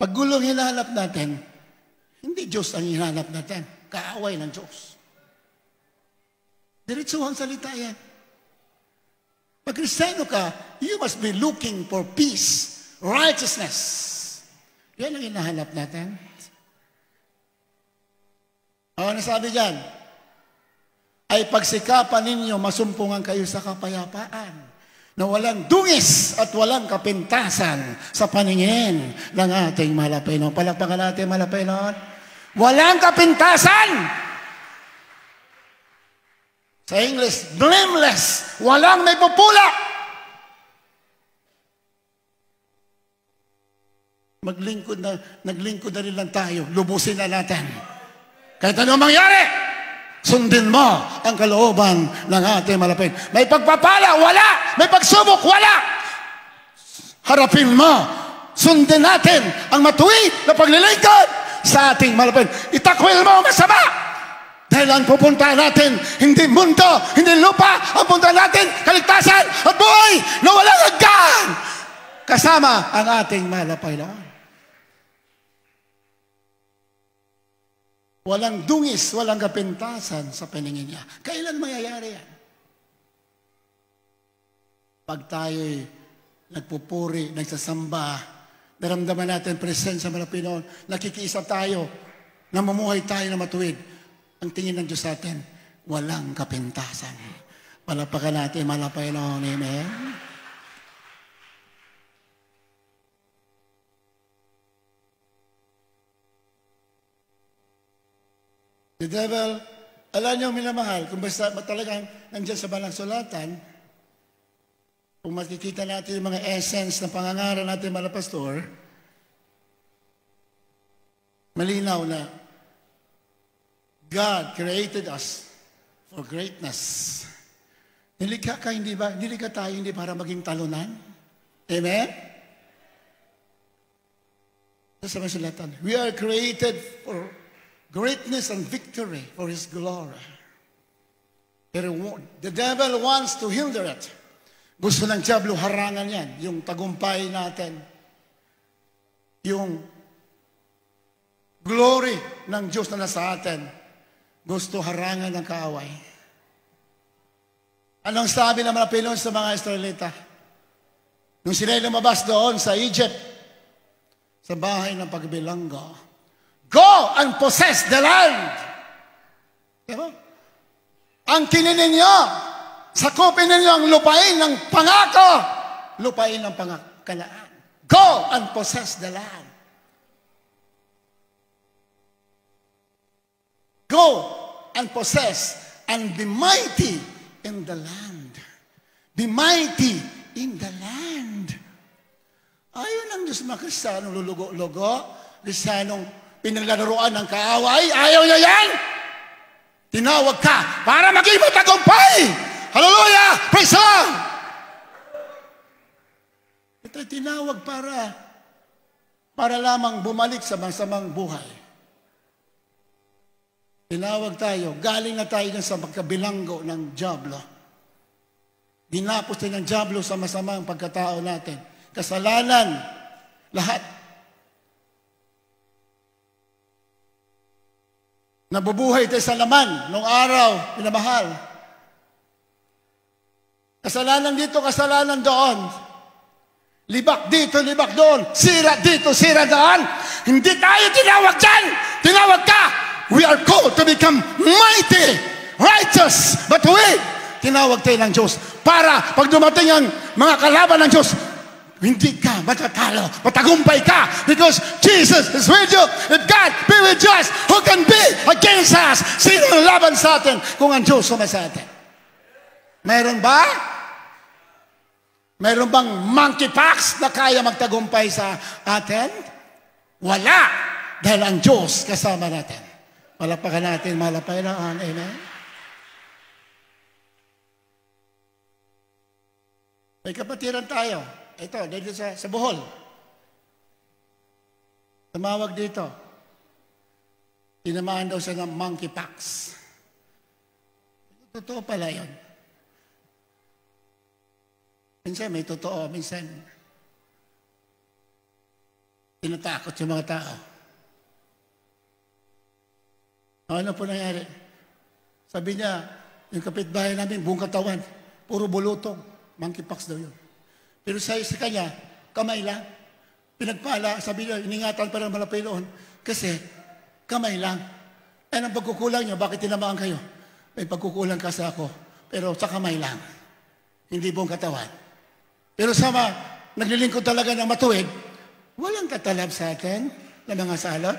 Paggulong hinahanap natin, hindi Diyos ang hinahanap natin. Kaaway ng Diyos. Diretsuhang salita yan. Pag Kristiyano ka, you must be looking for peace, righteousness. Yan ang hinahanap natin. Ano sabi dyan? Ay pagsikapan ninyo, masumpungan kayo sa kapayapaan na walang dungis at walang kapintasan sa paningin ng ating mahal na Panginoon. Palakpakan natin, mahal na Panginoon. Walang kapintasan! Sa English, blameless. Walang may pupula. Naglingkod na rin lang tayo. Lubusin na natin. Kahit ano mangyari, sundin mo ang kalooban ng ating malapit. May pagpapala, wala. May pagsubok, wala. Harapin mo. Sundin natin ang matuwid na paglilingkod sa ating malapit. Itakwil mo masama. Dahil ang pupunta natin, hindi mundo, hindi lupa, ang punta natin, kaligtasan at buhay na walang hanggan. Kasama ang ating mahal na Panginoon. Walang dungis, walang kapintasan sa paningin niya. Kailan mangyayari yan? Pag tayo'y nagpupuri, nagsasamba, naramdaman natin presensya ng Panginoon, nakikiisa tayo, namumuhay tayo na matuwid. Ang tingin ng Diyos sa atin, walang kapintasan. Palapakan natin, mahal na Panginoon. Amen. The devil, alam niyo, minamahal, kung basta talagang nandiyan sa Banal Sulatan, kung makikita natin yung mga essence ng pangangaral natin, mga pastor, malinaw na God created us for greatness. Nilikha ka, hindi ba? Nilikha tayo hindi para maging talunan. Amen? Sa mga sulatan, we are created for greatness and victory for His glory. The devil wants to hinder it. Gusto ng diablo harangan yan. Yung tagumpay natin. Yung glory ng Diyos na nasa atin. Gusto harangan ng kaaway. Anong sabi ng mga Panginoon sa mga Israelita? Nung sila lumabas doon sa Egypt, sa bahay ng pagbilanggo, go and possess the land. Diba? Ang kininin nyo, sakupin ninyo ang lupain ng pangako. Lupain ng Kanaan. Go and possess the land. Go and possess and be mighty in the land. Be mighty in the land. Ayaw ng Diyos mga Kristiyanong lulugo-lugo, Kristiyanong pinaglalaroan ng kaaway. Ayaw niya yan. Tinawag ka para maging matagumpay. Hallelujah! Praise God! Ito tinawag para lamang bumalik sa masamang buhay. Tinawag tayo, galing na tayo sa pagkabilanggo ng diablo. Dinapos tayo ng diablo sa masamang pagkatao natin. Kasalanan, lahat. Nabubuhay tayo sa laman nung araw, pinamahal. Kasalanan dito, kasalanan doon. Libak dito, libak doon. Sira dito, sira doon. Hindi tayo tinawag dyan. Tinawag ka. We are called to become mighty, righteous, but we, tinawag tayo ng Diyos para pag dumating ang mga kalaban ng Diyos, hindi ka matatalo, matagumpay ka because Jesus is with you. If God be with us, who can be against us? Sino ang laban sa atin kung ang Diyos suma sa atin? Meron ba? Meron bang monkeypox na kaya magtagumpay sa atin? Wala, dahil ang Diyos kasama natin. Palapakan natin, mahal na Panginoon. Amen. May kapatiran tayo. Ito, dito sa Bohol. Tumawag dito. Tinamaan daw siya ng monkeypox. Totoo pala yun. Minsan may totoo, minsan Tinatakot yung mga tao. Ano po nangyari? Sabi niya, yung kapitbahay namin, buong katawan, puro bulutong. Monkeypox daw yun. Pero sa kanya, kamay lang. Pinagpala, sabi niya, iningatan pa ng malapay noon. Kasi, kamay lang. Ang pagkukulang niyo, bakit tinamaan kayo? May pagkukulang kasi ako. Pero sa kamay lang. Hindi buong katawan. Pero sama, naglilingkod talaga ng matuwid, walang tatalab sa atin ng mga salot.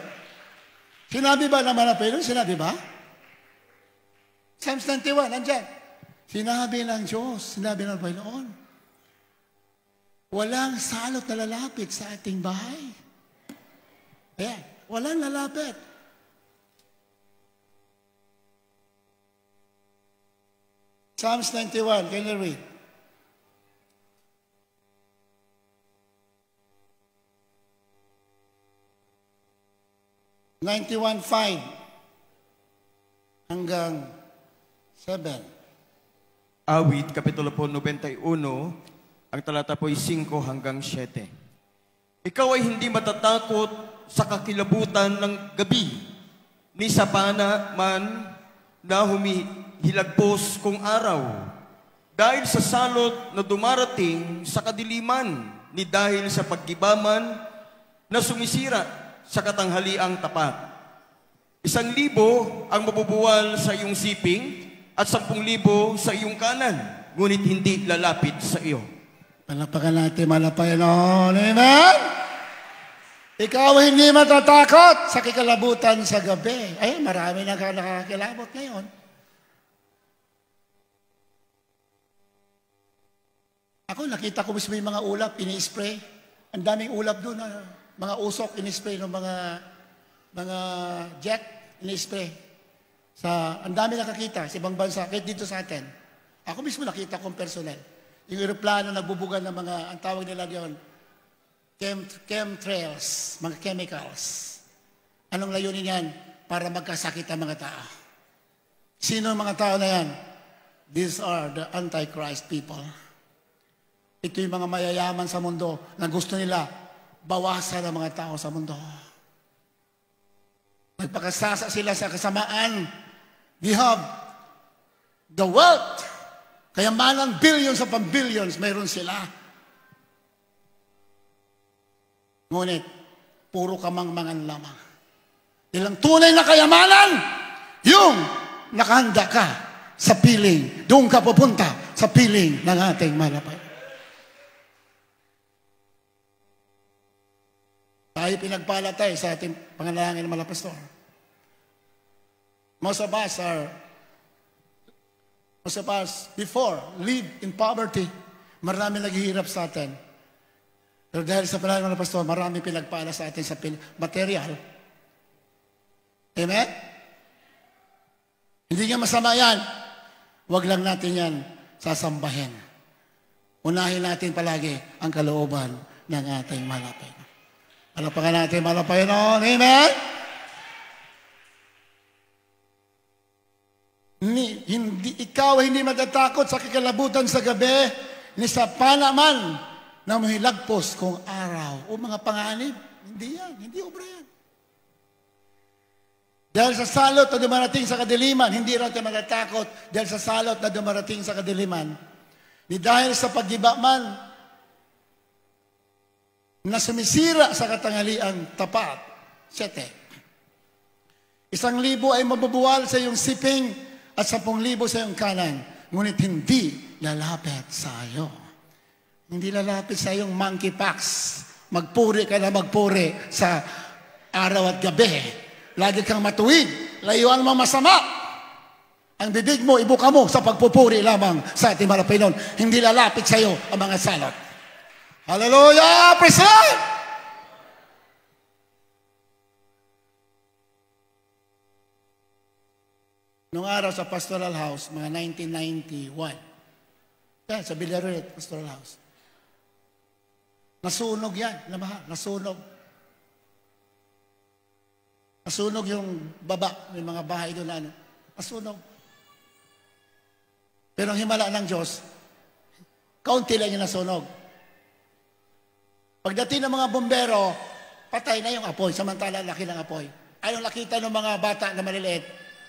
Sinabi ba naman na Pedro? Sinabi ba? Psalms 91, nandyan. Sinabi ng Diyos, sinabi ng Panginoon, walang salot na lalapit sa ating bahay. Ayan, walang lalapit. Psalms 91, can you read? (91:5) hanggang 7. Awit, Kapitulo po 91, ang talata po ay 5 hanggang 7. Ikaw ay hindi matatakot sa kakilabutan ng gabi, ni sa pana man na humihilagpos kung araw, dahil sa salot na dumarating sa kadiliman, ni dahil sa paggibaman na sumisira sa katanghaliang tapat. 1,000 ang mabubuwal sa iyong siping at 10,000 sa iyong kanan, ngunit hindi lalapit sa iyo. Palapakan natin, Panginoon. Amen? Ikaw hindi matatakot sa kikalabutan sa gabi. Ay, marami na nakakilabot ngayon. Ako, nakita ko mismo yung mga ulap, ini-spray. Ang daming ulap doon. Mga usok, ini-spray ng mga jet, ini-spray. Ang dami nakakita sa ibang bansa, kahit dito sa atin. Ako mismo nakita kong personal. Yung aeroplano nagbubugan ng mga, ang tawag nila yun, chemtrails, mga chemicals. Anong layunin yan? Para magkasakit ang mga tao. Sino ang mga tao na yan? These are the Antichrist people. Ito yung mga mayayaman sa mundo na gusto nila bawasan ang mga tao sa mundo. Nagpakasasa sila sa kasamaan. We have the wealth. Kayamanan, billions upon billions, mayroon sila. Ngunit, puro kamangmangan lamang. Ilang tunay na kayamanan, yung nakahanda ka sa piling. Doon ka pupunta sa piling ng ating malapay. Tayo pinagpalatay sa ating pangalangin ng mga pastor. Most of us before live in poverty. Marami naghihirap sa atin. Pero dahil sa panalangin ng mga pastor, marami pinagpala sa atin sa material. Amen? Hindi nga masama yan. Huwag lang natin yan sasambahin. Unahin natin palagi ang kalooban ng ating malapit. Palapakan natin, Panginoon. Amen? Ikaw hindi matatakot sa kikalabutan sa gabi, ni sa panaman na mahilagpos kung araw o mga panganib. Hindi yan. Hindi obra yan. Dahil sa salot na dumarating sa kadiliman, hindi rin tayo matatakot dahil sa salot na dumarating sa kadiliman. Ni dahil sa paggiba man na sumisira sa katanghaliang tapat. 7. 1,000 ay mabubuwal sa iyong siping at 10,000 sa iyong kanan, ngunit hindi lalapit sa iyo. Hindi lalapit sa iyong monkeypox. Magpuri ka na magpuri sa araw at gabi. Lagi kang matuwid. Layuan mo masama. Ang bibig mo, ibuka mo sa pagpupuri lamang sa ating mga Panginoon. Hindi lalapit sa iyo ang mga salot. Hallelujah! Praise the Lord! Noong araw sa Pastoral House, mga 1991, sa Villaruel Pastoral House, nasunog yan, nasunog. Nasunog yung baba, may mga bahay doon na nasunog. Pero ang himala ng Diyos, kaunti lang yung nasunog. Pagdating ng mga bombero, patay na yung apoy, samantala laki ng apoy. Anong nakita ng mga bata na maliliit?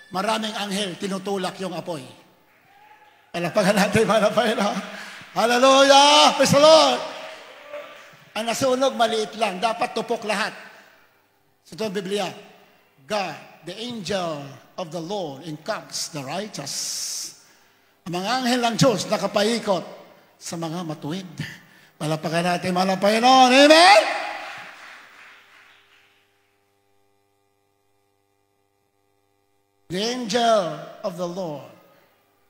Maraming anghel, tinutulak yung apoy. Palapagan natin, Panginoon. Hallelujah! Praise the Lord! Ang nasunog, maliit lang. Dapat tupok lahat. Sa itong Biblia, God, the angel of the Lord, encamps the righteous. Ang mga anghel ng Diyos nakapaikot sa mga matuwid. Palapagan natin, Panginoon. Amen! The angel of the Lord,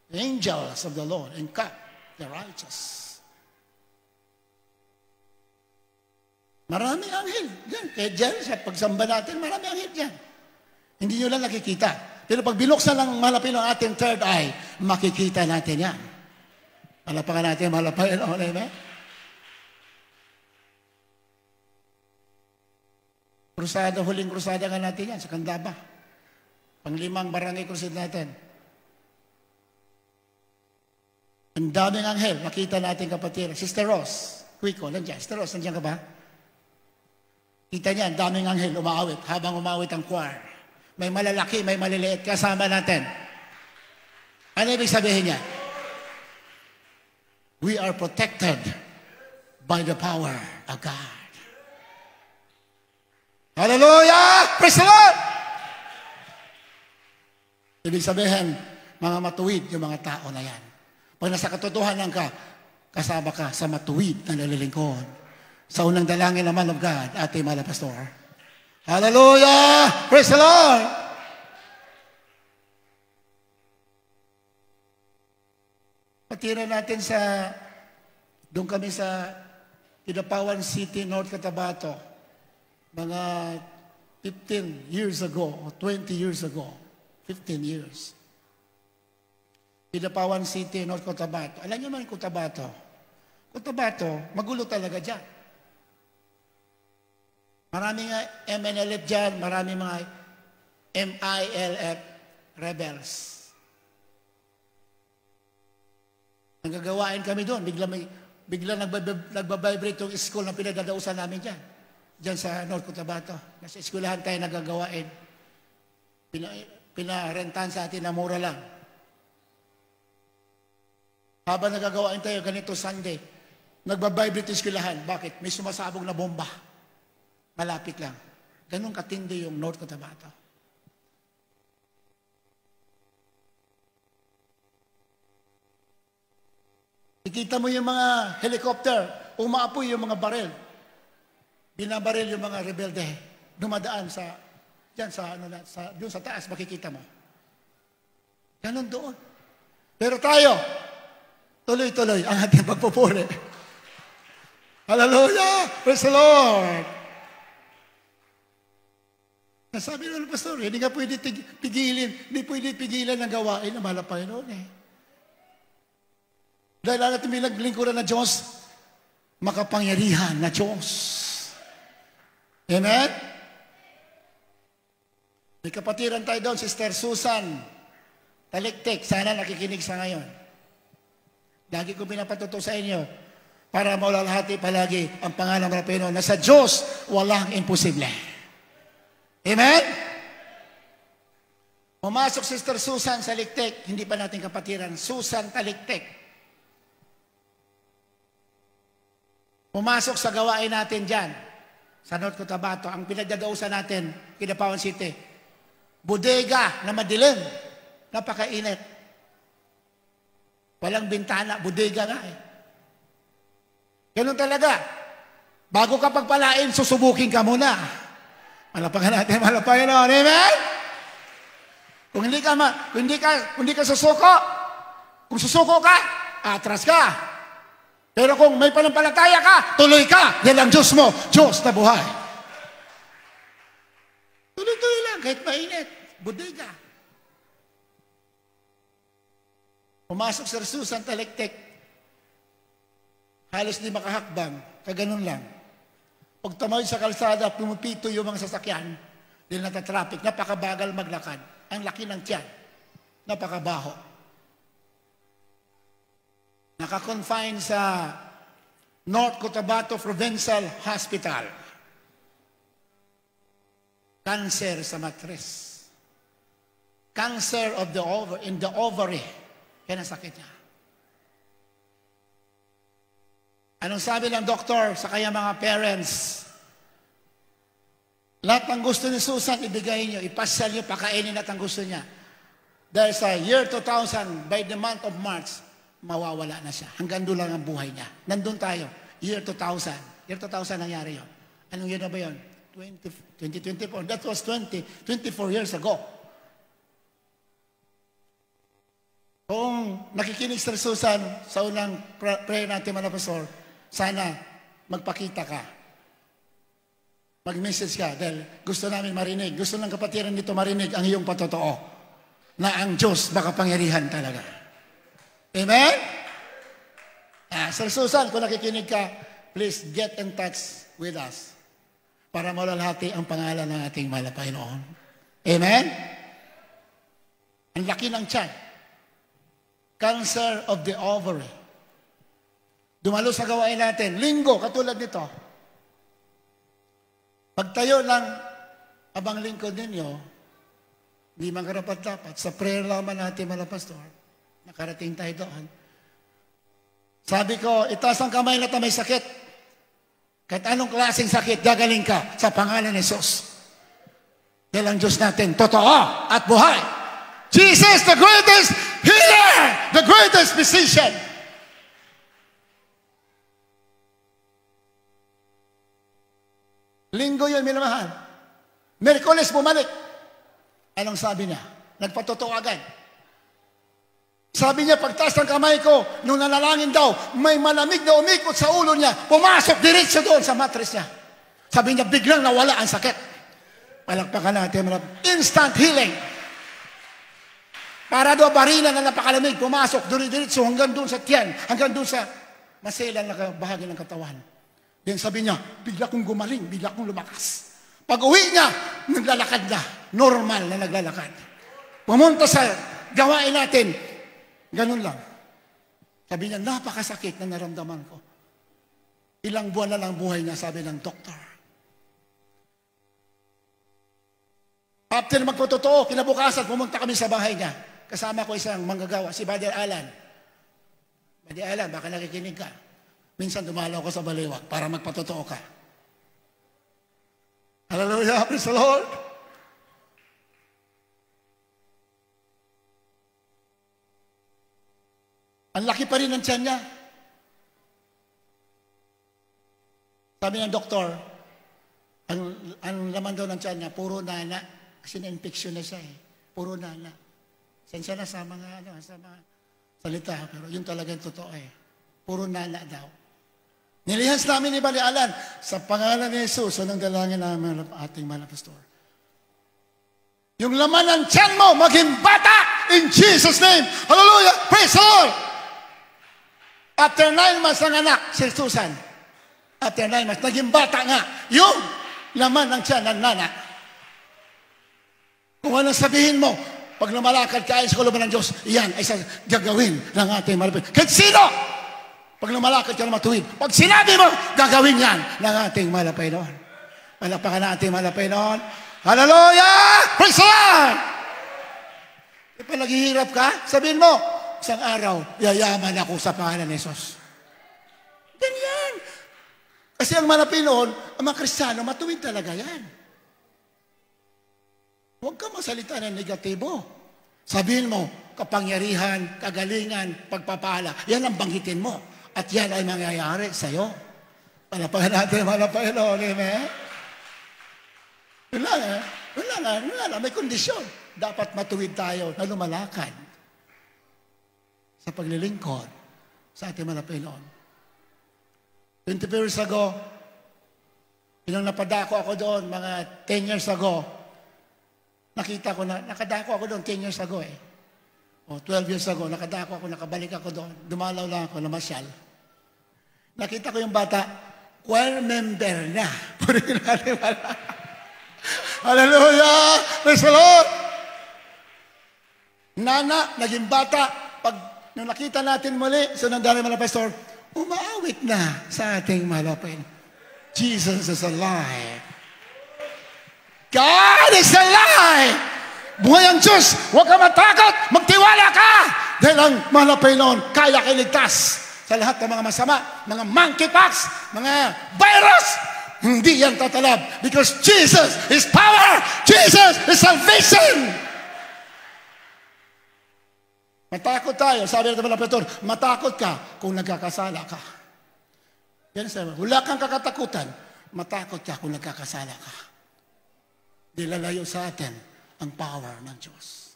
the angels of the Lord encamp the righteous. Maraming anghel dyan. Kaya dyan, sa pagsamba natin, maraming anghel dyan. Hindi nyo lang nakikita. Pero pag binuksan lang malapin ang ating third eye, makikita natin yan. Malapakan natin, malapakan. Amen? Krusada, huling krusada nga natin yan, sa Candaba. Panglimang barangay crusade natin. Ang daming anghel, nakita natin kapatid. Sister Ross, Quico, nandiyan. Sister Ross, nandiyan ka ba? Kita niya, ang daming anghel umaawit habang umawit ang choir. May malalaki, may maliliit, kasama natin. Ano ibig sabihin niya? We are protected by the power of God. Hallelujah! Praise the Lord! Ibig sabihin, mga matuwid yung mga tao na yan. Pag nasa katotohanan ka, kasama ka sa matuwid na nalilingkod. Sa unang dalangin naman of God, ating mga pastor. Hallelujah! Praise the Lord! Patira natin sa, doon kami sa Kidapawan City, North Cotabato, mga 15 years ago, o 20 years ago, 15 years. Kidapawan City, North Cotabato. Alam niyo man Cotabato? Cotabato, magulo talaga dyan. Maraming MNLF dyan, maraming mga MILF rebels. Nagagawain kami doon, bigla nagbabibrate yung school na pinagdadausan namin dyan. Dyan sa North Cotabato. Nasa eskwelahan tayo nagagawain. Pinarentahan sa atin na mura lang. Habang nagagawain tayo, ganito Sunday, nagbabibrate yung eskwelahan. Bakit? May sumasabog na bomba. Malapit lang. Ganun katindi yung North Cotabato. Ikita mo yung mga helicopter, umaapoy yung mga baril. Binabaril yung mga rebelde. Dumadaan sa, dyan sa, doon sa taas, makikita mo. Ganun doon. Pero tayo, tuloy-tuloy ang ating pagpupuri. Hallelujah! Praise the Lord! Nasabi naman, Pastor, hindi nga pwede pigilan ang gawain ng mahal na Panginoon eh. Dahil natin pinaglingkuran ng Diyos, makapangyarihan na Diyos. Amen? May kapatiran tayo doon, Sister Susan Taliktik. Sana nakikinig sa ngayon. Lagi ko pinapatuto sa inyo para maulalahati palagi ang pangalan ng Panginoon na sa Diyos walang imposible. Amen? Pumasok Sister Susan sa Liktek, hindi pa natin kapatiran, Susan Taliktek. Pumasok sa gawain natin dyan, sa North Cotabato, ang pinagdadausan natin, Kidapawan City, bodega na madilim, napakainit. Walang bintana, bodega nga eh. Ganun talaga. Bago ka pagpalain, susubukin ka muna. Malapagan natin, malapagan natin. Amen? Kung hindi ka susuko, kung susuko ka, atras ka. Pero kung may panampalataya ka, tuloy ka. Yan ang Diyos mo, Diyos na buhay. Tuloy-tuloy lang, kahit mainit. Bodega. Pumasok sa Susan Taliktik. Halos di makahakbang. Kaganon lang. Pag tumawid sa kalsada, pumipito yung mga sasakyan, dahil natatraffic, napakabagal maglakad. Ang laki ng tiyan. Napakabaho. Nakakonfine sa North Cotabato Provincial Hospital. Cancer sa matres. Cancer of the in the ovary. Yan ang sakit niya. Anong sabi ng doktor sa kaya mga parents? Lahat ng gusto ni Susan, ibigay niyo, ipasyal niyo, pakainin at ang gusto niya. Dahil sa year 2000, by the month of March, mawawala na siya. Hanggang doon lang ang buhay niya. Nandun tayo, year 2000. Year 2000 nangyari yun. Anong year na ba yun? 2024. That was 24 years ago. Kung nakikinig si Susan sa unang prayer natin, mga pastor, sana magpakita ka. Mag-message ka dahil gusto namin marinig. Gusto ng kapatiran dito marinig ang iyong patotoo na ang Diyos makapangyarihan talaga. Amen? Sir Susan, kung nakikinig ka, please get in touch with us para malalahati ang pangalan ng ating mahal na Panginoon. Amen? Ang laki ng tiyan. Cancer of the ovary. Dumalo sa gawain natin. Linggo, katulad nito. Pagtayo ng abang lingkod ninyo, hindi man karapat-dapat, sa prayer lamang natin, mga pastor, nakarating tayo doon. Sabi ko, itaas ang kamay na may sakit. Kahit anong klaseng sakit, gagaling ka sa pangalan ni Jesus. Dahil ang Diyos natin, totoo at buhay. Jesus, the greatest healer, the greatest physician. Linggo yun, minamahal. Merkules, bumalik. Anong sabi niya? Nagpatotoo agad. Sabi niya, pagtaas ng kamay ko, nung nanalangin daw, may malamig na umikot sa ulo niya, pumasok diretso doon sa mattress niya. Sabi niya, biglang nawala ang sakit. Palakpakan natin, instant healing. Para daw barina na napakalamig, pumasok diretso hanggang doon sa tiyan, hanggang doon sa maselan na bahagi ng katawan. Then sabi niya, bigla kong gumaling, bigla kong lumakas. Pag uwi niya, naglalakad na. Normal na naglalakad. Pumunta sa gawain natin, ganun lang. Sabi niya, napakasakit na naramdaman ko. Ilang buwan na lang buhay niya, sabi ng doktor. After magpatotoo, kinabukasan, pumunta kami sa bahay niya. Kasama ko isang manggagawa, si Brother Alan. Brother Alan, baka nakikinig ka. Minsan dumalaw ko sa baliwag para magpatotoo ka. Hallelujah, praise the Lord. Ang laki pa rin ng tiyan niya. Sabi ng doktor, ang laman daw ng tiyan niya, puro nana. Kasi na-infection na siya eh. Puro nana. Sensya na sa mga salita, pero yun talagang totoo eh. Puro nana daw. Nilihas namin ni Bali Alan sa pangalan ni Jesus, anong dalangin namin ating mga pastor. Yung laman ng tiyan mo, maging bata in Jesus' name. Hallelujah! Praise the Lord! After 9 months ng anak, si Susan, after 9 months, naging bata nga. Yung laman ng tiyan ng nana. Kung anong sabihin mo, pag lumalakad ka sa kalooban ng Diyos, yan ay gagawin ng ating malapit. Kahit sino! Pag lumalakad ka na matuwid, pag sinabi mo, gagawin yan ng ating malapay noon. Malapakan na ating malapay noon. Hallelujah! Praise the Lord! E pa naghihirap ka, sabihin mo, isang araw, yayaman ako sa pangalan ni Jesus. Ganyan. Kasi ang malapay noon, ang mga Kristiyano, matuwid talaga yan. Huwag ka masalita ng negatibo. Sabihin mo, kapangyarihan, kagalingan, pagpapala, yan ang banggitin mo. At yan ay mangyayari sa'yo. Palapahan natin, malapahan natin, amen? Wala na, may kondisyon. Dapat matuwid tayo na lumalakad sa paglilingkod sa ating malapahan noon. 20 years ago, pinang napadako ako doon, mga 10 years ago, nakita ko na, nakadako ako doon 10 years ago eh. O 12 years ago, nakadako ako, nakabalik ako doon. Dumalaw lang ako, namasyal. Nakita ko yung bata, choir member na. Purihin natin wala. Hallelujah! Praise the Lord! Nana, naging bata, nung nakita natin muli, so nang dami mga pastor, umaawit na sa ating malapin. Jesus is alive. God is a lie. Buhay ang Diyos. Huwag ka matakot. Magtiwala ka. Dahil ang mahal na Panginoon, kaya kiligtas sa lahat ng mga masama, mga monkeypox, mga virus. Hindi yan tatalab. Because Jesus is power. Jesus is salvation. Matakot tayo. Sabi natin mga pastor, matakot ka kung nagkakasala ka. Yan sabi, wala kang kakatakutan. Matakot ka kung nagkakasala ka. Di lalayo sa atin ang power ng Diyos.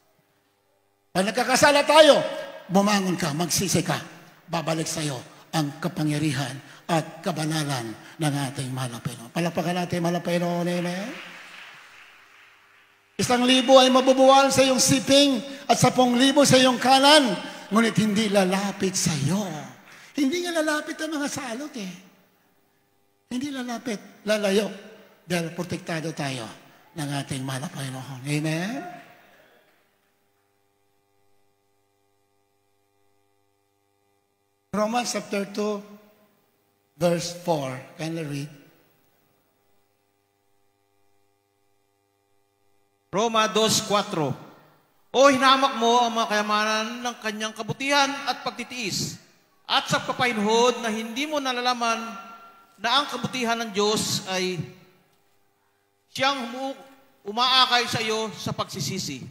Pag nagkakasala tayo, bumangon ka, magsisi ka, babalik sa iyo ang kapangyarihan at kabanalan ng ating mahal na Panginoon. Palakpakan natin, mahal na Panginoon. Amen. 1,000 ay mabubuwal sa iyong siping at 10,000 sa iyong kanan, ngunit hindi lalapit sa iyo. Hindi nga lalapit ang mga salot eh. Hindi lalapit, lalayo. Dahil protektado tayo ng ating mahal na Panginoon. Amen? Romans chapter 2, verse 4. Can you read? Roma 2:4. O hinamak mo ang mga kayamanan ng kanyang kabutihan at pagtitiis, at sa kapahinhod na hindi mo nalalaman na ang kabutihan ng Diyos ay siyang umaakay sa iyo sa pagsisisi.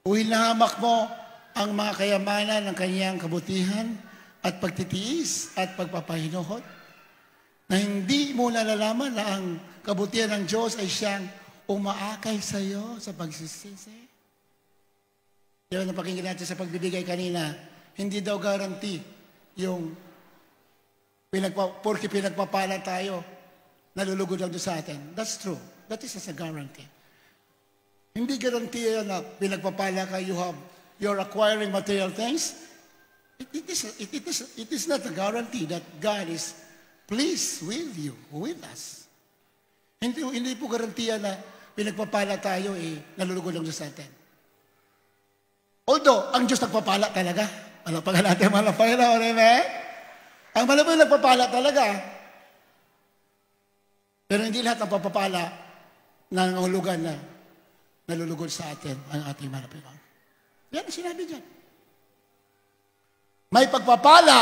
O hinahamak mo ang mga kayamanan ng kanyang kabutihan at pagtitiis at pagpapahinuhod, na hindi mo nalalaman na ang kabutihan ng Diyos ay siyang umaakay sa iyo sa pagsisisi. Diba napakinggan natin sa pagbibigay kanina, hindi daw guarantee yung porque pinagpapala tayo, nalulugod lang doon sa atin. That's true. That is a guarantee. Hindi guarantee na pinagpapala ka, you're acquiring material things. It is not a guarantee that God is pleased with you, with us. Hindi po garantiya na pinagpapala tayo, nalulugod lang sa atin. Although, ang Diyos nagpapala talaga. Malapagan natin, malapagan na, amen? Ang malapagan nagpapala talaga. Pero hindi lahat ng papapala nangangahulugan na nalulugod sa atin ang ating malapagan. Yan ang sinabi dyan. May pagpapala,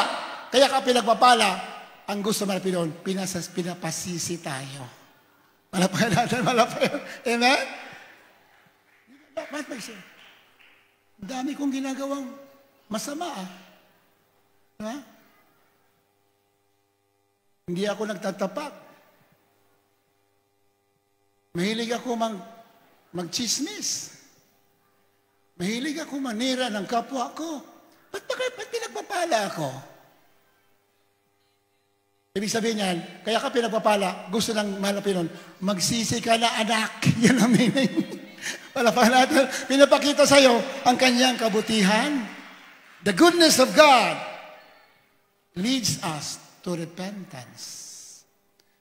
kaya ka pinagpapala, ang gusto malapagan, pinapasisi tayo. Malapagan natin, malapagan. Amen? Ang dami kong ginagawang masama. Diba? Hindi ako nagtatapak. Mahilig ako mag-chismis. Mahilig ako manira ng kapwa ko. Ba't pinagpapala ako? Ibig sabihin niyan, kaya ka pinagpapala, gusto ng mahal na Panginoon, magsisi ka na anak. Yan ang meaning. Palapakan natin, pinapakita sa iyo ang kanyang kabutihan. The goodness of God leads us to repentance.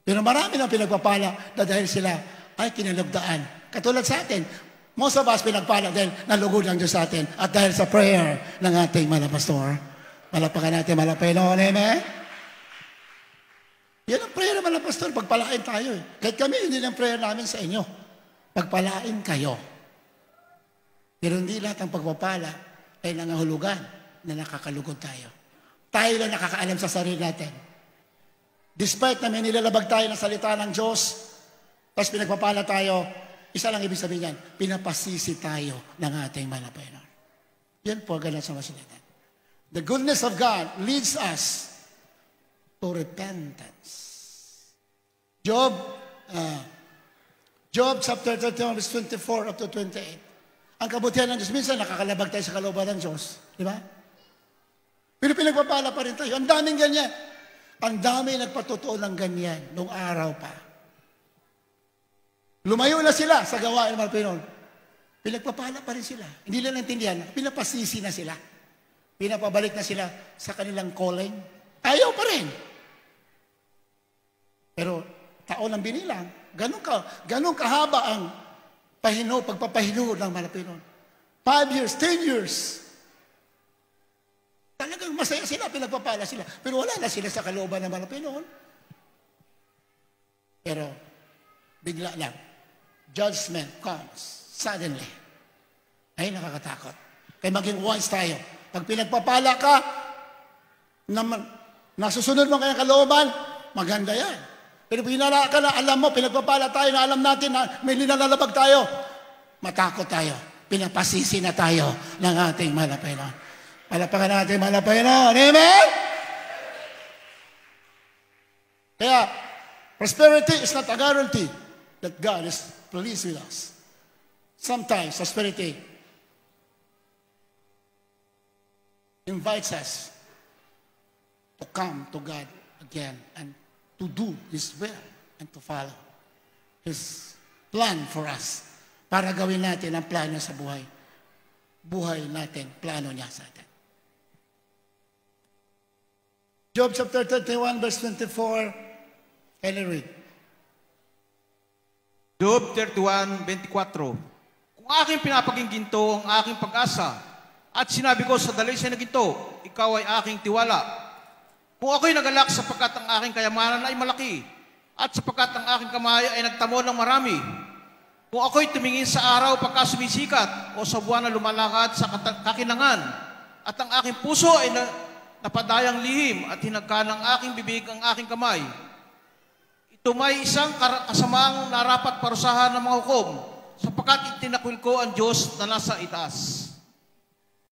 Pero marami nang pinagpapala na dahil sila ay kinalagdaan. Katulad sa atin, most of us pinagpala dahil nalugod ang Diyos sa atin at dahil sa prayer ng ating mga pastor. Palapakan natin, mahal na Panginoon. Amen? Yan ang prayer ng mga pastor, pagpalain tayo. Kahit kami, hindi ang prayer namin sa inyo. Pagpalain kayo. Pero hindi lahat ng pagpapala ay nangahulugan na nakakalugod tayo. Tayo lang nakakaalam sa sarili natin. Despite na may nilalabag tayo ng salita ng Diyos, tapos pinagpapala tayo, isa lang ibig sabihin yan, pinapasisi tayo ng ating mahal na Panginoon. Yan po ang ganun sa masinatan. The goodness of God leads us to repentance. Job chapter 31, verse 24 up to 28. Ang kabutihan ng Diyos, minsan nakakalabag tayo sa kalooban ng Diyos. Di ba? Pero pinagpapala pa rin tayo. Ang daming ganyan. Ang dami nagpatotoo ng ganyan nung araw pa. Lumayo na sila sa gawain ng mga Panginoon. Pinagpapala pa rin sila. Hindi nila naintindihan. Pinapasisi na sila. Pinapabalik na sila sa kanilang calling. Ayaw pa rin. Pero taon ang binilang. Ganun kahaba ang pagpapahino ng mga Panginoon. 5 years, 10 years. Talagang masaya sila, pinagpapala sila. Pero wala na sila sa kalooban ng mga Panginoon. Pero bigla lang, judgment comes suddenly. Ay, nakakatakot. Kaya maging wise tayo. Pag pinagpapala ka, nasusunod mo kaya kalooban, maganda yan. Pero pinala ka na, alam mo, pinagpapala tayo na alam natin na may nilalabag tayo, matakot tayo. Pinapasisi na tayo ng ating mahal na Panginoon. Palapakan natin mahal na Panginoon. Amen? Kaya, prosperity is not a guarantee that God is pleased with us. Sometimes, prosperity invites us to come to God again and to do His will and to follow His plan for us para gawin natin ang plano sa buhay. Buhay natin, plano niya sa atin. Job chapter 31, verse 24, can you read? Job 31:24. Kung aking pinapaging ginto ang aking pag-asa, at sinabi ko sa dalisay na ginto, ikaw ay aking tiwala. Kung ako'y nagalak sapagkat ang aking kayamanan ay malaki, at sapagkat ang aking kamay ay nagtamo ng marami, kung ako'y tumingin sa araw pagka sumisikat, o sa buwan na lumalakad sa kakinangan, at ang aking puso ay napadayang lihim, at hinagka ng aking bibig ang aking kamay, ito may isang kasamaang narapat parusahan ng mga hukom, sapagkat itinakwil ko ang Diyos na nasa itaas.